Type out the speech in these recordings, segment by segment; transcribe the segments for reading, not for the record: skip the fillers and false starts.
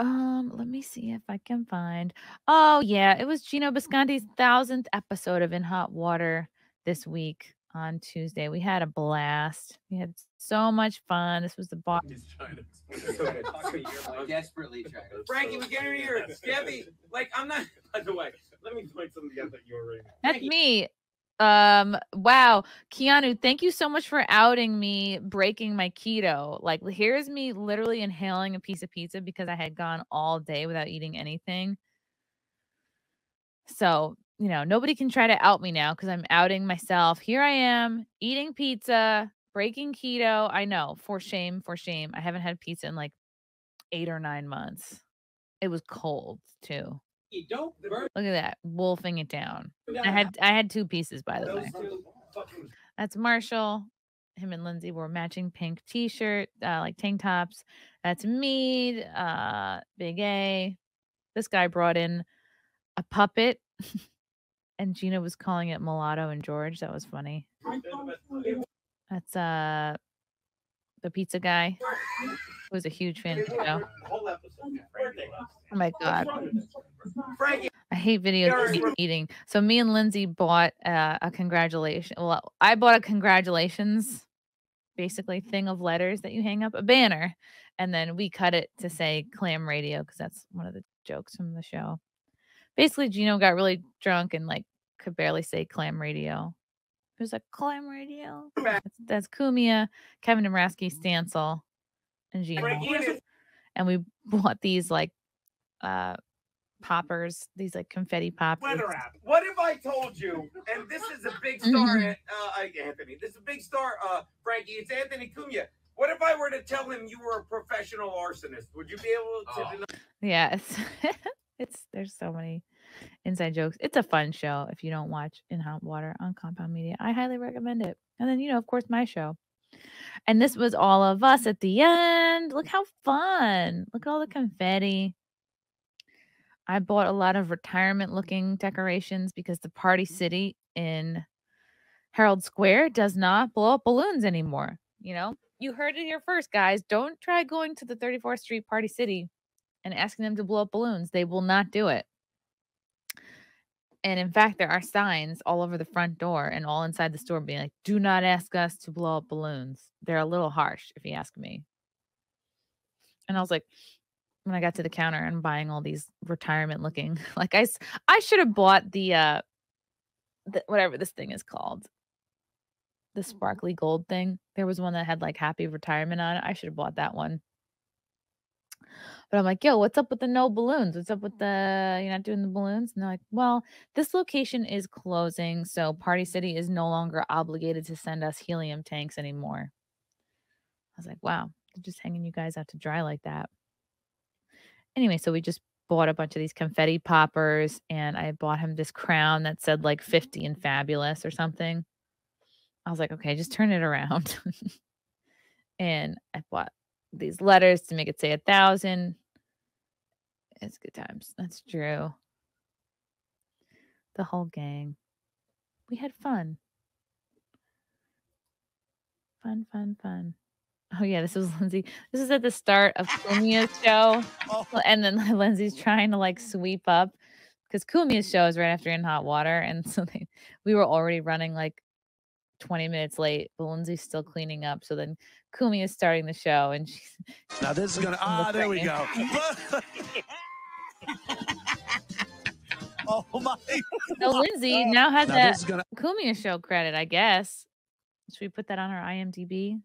Let me see if I can find. Oh yeah, it was Geno Bisconte's 1000th episode of In Hot Water this week on Tuesday. We had a blast. We had so much fun. This was the boss. He's trying to explain. I'm desperately trying. Frankie, we get in here. Scabby, like I'm not. By the way, let me point something out that you were reading. That's me. Wow. Keanu, thank you so much for outing me breaking my keto. Like, here's me literally inhaling a piece of pizza because I had gone all day without eating anything. So, nobody can try to out me now because I'm outing myself. Here I am eating pizza, breaking keto. I know, for shame, for shame. I haven't had pizza in like 8 or 9 months. It was cold too. You don't Look at that, wolfing it down. I had 2 pieces, by the way. That's Marshall. Him and Lindsay wore matching pink t-shirt, like tank tops. That's Mead, Big A. This guy brought in a puppet, and Gina was calling it Mulatto and George. That was funny. That's the pizza guy, who was a huge fan of the show. Oh my god. I hate videos of me eating. So me and Lindsay bought a congratulation. Well, I bought a congratulations, basically thing of letters that you hang up, a banner, and then we cut it to say Clam Radio because that's one of the jokes from the show. Basically, Geno got really drunk and like could barely say Clam Radio. It was like Clam Radio. That's Cumia, Kevin Dombrowski, Stancil, and Geno. And we bought these like poppers, these like confetti poppers. Weather app. What if I told you, and this is a big star, Anthony, this is a big star, Frankie, it's Anthony Cumia. What if I were to tell him you were a professional arsonist? Would you be able to deny? Yeah, there's so many inside jokes. It's a fun show. If you don't watch In Hot Water on Compound Media, I highly recommend it. And then, of course, my show. And this was all of us at the end. Look how fun. Look at all the confetti. I bought a lot of retirement looking decorations because the Party City in Herald Square does not blow up balloons anymore. You heard it here first, guys. Don't try going to the 34th Street Party City and asking them to blow up balloons. They will not do it. And in fact, there are signs all over the front door and all inside the store being like, do not ask us to blow up balloons. They're a little harsh, if you ask me. And I was like, when I got to the counter and buying all these retirement looking, like I should have bought the whatever this thing is called, the sparkly gold thing. There was one that had like happy retirement on it. I should have bought that one. But I'm like, yo, what's up with the no balloons? What's up with you're not doing the balloons? And they're like, well, this location is closing. So Party City is no longer obligated to send us helium tanks anymore. I was like, wow, they're just hanging you guys out to dry like that. Anyway, so we just bought a bunch of these confetti poppers, and I bought him this crown that said like 50 and fabulous or something. I was like, okay, just turn it around. And I bought these letters to make it say 1,000. It's good times. That's Drew. The whole gang. We had fun. Fun, fun, fun. Oh, yeah, this was Lindsay. This is at the start of Cumia's show. And then Lindsay's trying to like sweep up because Cumia's show is right after In Hot Water. And so we were already running like 20 minutes late, but Lindsay's still cleaning up. So then Cumia is starting the show, and she's now this is gonna there we go. Oh my! So Lindsay now has a Cumia show credit, I guess. Should we put that on our IMDb?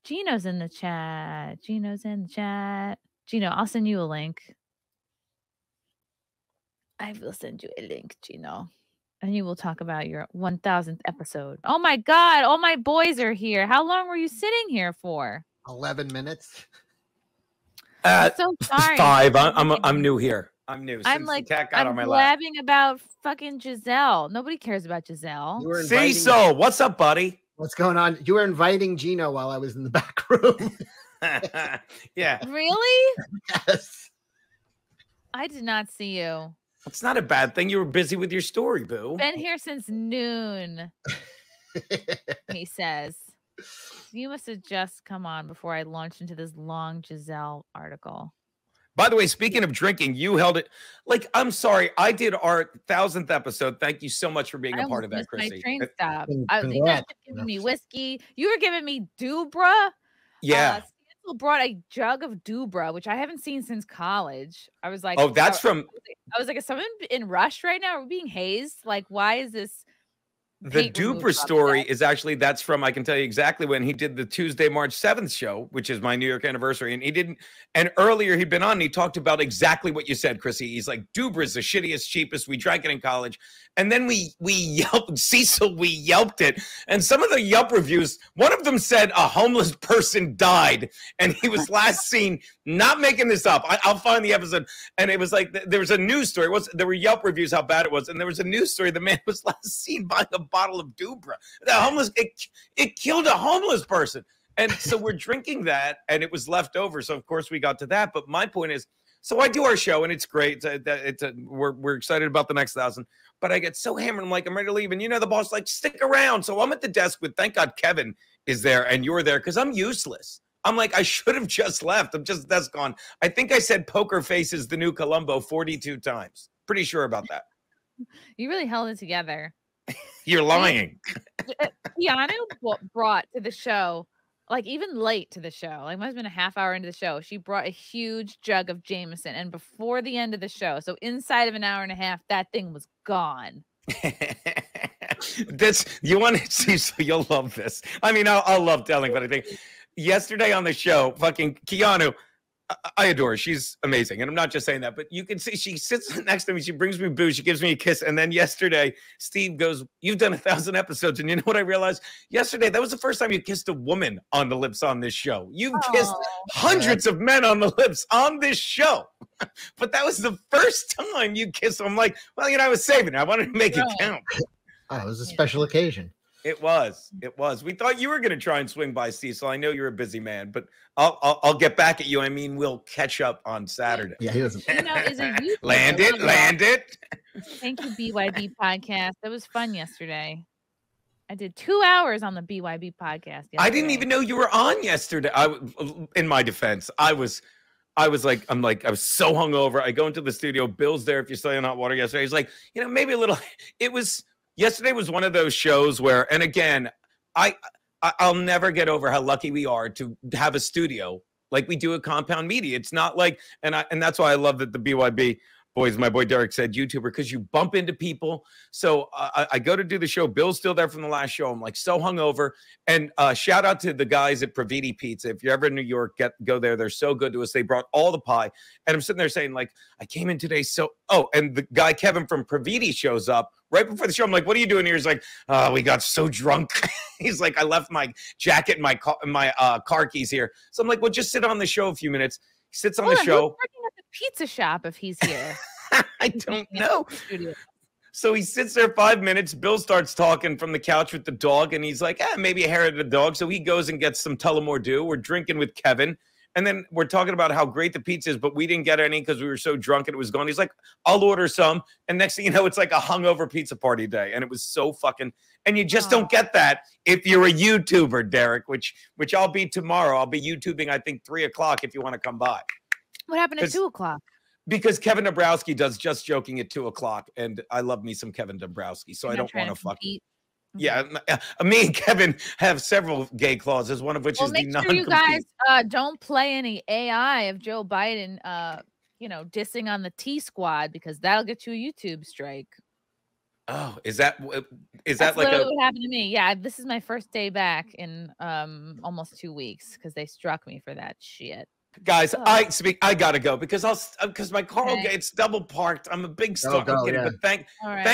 Geno's in the chat. Geno's in the chat. Geno, I'll send you a link. I will send you a link, Geno. And you will talk about your 1000th episode. Oh my God. All my boys are here. How long were you sitting here for? 11 minutes. I'm so sorry. 5. I'm new here. I'm new. I'm like, I'm blabbing about fucking Giselle. Nobody cares about Giselle. Cecil, what's up, buddy? What's going on? You were inviting Geno while I was in the back room. Yeah. Really? Yes. I did not see you. It's not a bad thing. You were busy with your story, boo. Been here since noon, he says. You must have just come on before I launched into this long Giselle article. By the way, speaking of drinking, you held it. Like, I'm sorry, I did our 1000th episode. Thank you so much for being a part of that, Chrissie. My train stop. You Congrats. guys were giving me whiskey. You were giving me Dubra. Yeah. Stancil brought a jug of Dubra, which I haven't seen since college. I was like, Oh, that's from I was like, is someone in rush right now? Are we being hazed? Like, why is this? the Dubra story is actually, that's from, I can tell you exactly when he did the Tuesday, March 7th show, which is my New York anniversary. And he didn't, and earlier he'd been on and he talked about exactly what you said, Chrissie. He's like, Dubra is the shittiest, cheapest. We drank it in college. And then we yelped, Cecil, we yelped it. And some of the Yelp reviews, one of them said a homeless person died and he was last seen, not making this up. I'll find the episode. And it was like, there was a news story. There were Yelp reviews how bad it was. And there was a news story. The man was last seen buying a bottle of Dubra. The homeless, it killed a homeless person. And so we're drinking that and it was left over. So of course we got to that. But my point is, so I do our show and it's great. We're excited about the next 1000. But I get so hammered. I'm like, I'm ready to leave. And the boss like, stick around. So I'm at the desk with, thank God Kevin is there and you're there because I'm useless. I'm like, I should have just left. That's gone. I think I said poker face is the new Columbo 42 times. Pretty sure about that. You really held it together. You're lying. Keanu brought to the show, like even late to the show, like must have been a half hour into the show, she brought a huge jug of Jameson. And before the end of the show, so inside of an hour and a half, that thing was gone. You want to see, so you'll love this. I mean, I'll love telling, but I think yesterday on the show, fucking Keanu, I adore her. She's amazing. And I'm not just saying that, but you can see she sits next to me. She brings me booze. She gives me a kiss. And then yesterday, Steve goes, you've done 1,000 episodes. And you know what I realized? Yesterday, that was the first time you kissed a woman on the lips on this show. You've kissed hundreds of men on the lips on this show. But that was the first time you kissed them. I'm like, well, I was saving it. I wanted to make it count. Oh, it was a special occasion. It was. We thought you were going to try and swing by, Cecil. I know you're a busy man, but I'll get back at you. I mean, we'll catch up on Saturday. Yeah, he was. Land it. Thank you, BYB podcast. That was fun yesterday. I did 2 hours on the BYB podcast yesterday. I didn't even know you were on yesterday. In my defense, I was so hungover. I go into the studio. Bill's there. If you're still in hot water yesterday, he's like, maybe a little. Yesterday was one of those shows where, and again, I'll never get over how lucky we are to have a studio like we do at Compound Media. It's not like, and that's why I love that the BYB boys, my boy Derek said YouTuber, because you bump into people. So I go to do the show. Bill's still there from the last show. I'm like so hungover. And shout out to the guys at Praviti Pizza. If you're ever in New York, go there. They're so good to us. They brought all the pie. And I'm sitting there saying like, I came in today. And the guy Kevin from Praviti shows up right before the show. I'm like, what are you doing here? He's like, we got so drunk. He's like, I left my jacket and my car keys here. So I'm like, well, just sit on the show a few minutes. He sits on the show. Who's working at the pizza shop if he's here? I don't know. So he sits there 5 minutes. Bill starts talking from the couch with the dog, and he's like, maybe a hair of the dog. So he goes and gets some Tullamore Dew. We're drinking with Kevin. And then we're talking about how great the pizza is, but we didn't get any because we were so drunk and it was gone. He's like, I'll order some. And next thing you know, it's like a hungover pizza party day. And it was so fucking, and you just don't get that if you're a YouTuber, Derek, which I'll be tomorrow. I'll be YouTubing, I think 3 o'clock if you want to come by. What happened at 2 o'clock? Because Kevin Dombrowski does Just Joking at 2 o'clock. And I love me some Kevin Dombrowski. So I don't want to fuck. Yeah, me and Kevin have several gay clauses, one of which is the non-compete. Make sure you guys don't play any AI of Joe Biden, dissing on the T Squad, because that'll get you a YouTube strike. Oh, is that like what happened to me? Yeah, this is my first day back in almost 2 weeks because they struck me for that shit. Guys, I gotta go because my car it's double parked. I'm a big star. But thank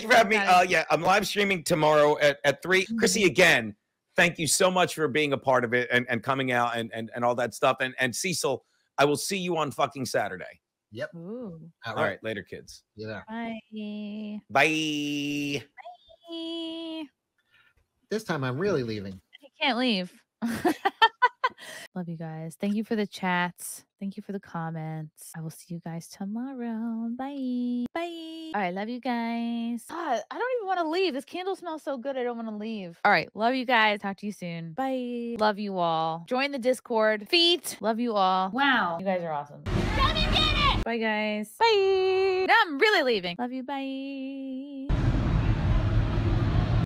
you for having me. I'm live streaming tomorrow at 3. Chrissie, again, thank you so much for being a part of it and coming out and all that stuff. And Cecil, I will see you on fucking Saturday. Yep. Ooh. All right, later, kids. Yeah. Bye. Bye. Bye. This time I'm really leaving. I can't leave. Love you guys. Thank you for the chats. Thank you for the comments. I will see you guys tomorrow. Bye. Bye. All right. Love you guys. God, I don't even want to leave. This candle smells so good. I don't want to leave. All right. Love you guys. Talk to you soon. Bye. Love you all. Join the Discord. Feet. Love you all. Wow. You guys are awesome. Come and get it. Bye, guys. Bye. Now I'm really leaving. Love you. Bye.